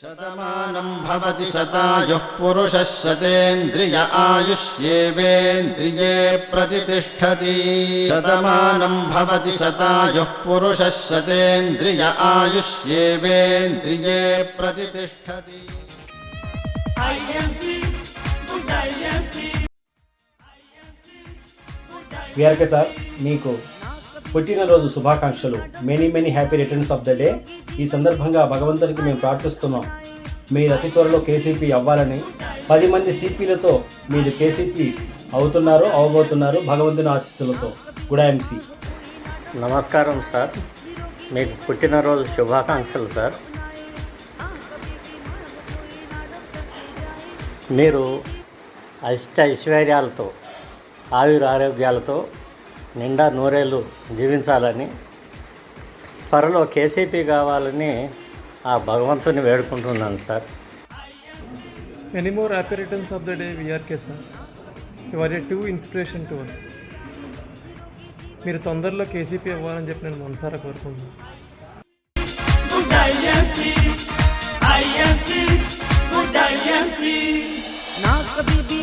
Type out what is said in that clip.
Shatamanam Bhavati శతాయుః పురుషः శతేంద్రియ ఆయుష్యేవేంద్రియే ప్రతిష్ఠతి. Shatamanam Bhavati శతాయుః పురుషः శతేంద్రియ ఆయుష్యేవేంద్రియే ప్రతిష్ఠతి. VRK sir, మీకు పుట్టినరోజు శుభాకాంక్షలు. Many happy returns of the day. ఈ సందర్భంగా భగవంతునికి మేము ప్రార్థిస్తున్నాం, మీరు అతి త్వరలో కేసీపీ అవ్వాలని. 10 మంది సిపిలతో మీరు కేసీపీ అవబోతున్నారు భగవంతుని ఆశీస్సులతో. Good MC. నమస్కారం సార్, మీకు పుట్టినరోజు శుభాకాంక్షలు సార్. మీరు ఐశ్వర్యాలతో ఆయురారోగ్యాలతో నిండా నూరేళ్ళు జీవించాలని, త్వరలో కేసీపీ కావాలని ఆ భగవంతుని వేడుకుంటున్నాను sir. Many more happy returns of the day, VRK sir. You are a true inspiration to us. మీరు తొందరలో కేసీపీ అవ్వాలని చెప్పి నేను మనసారా కోరుకుంటున్నాను. ना कभी भी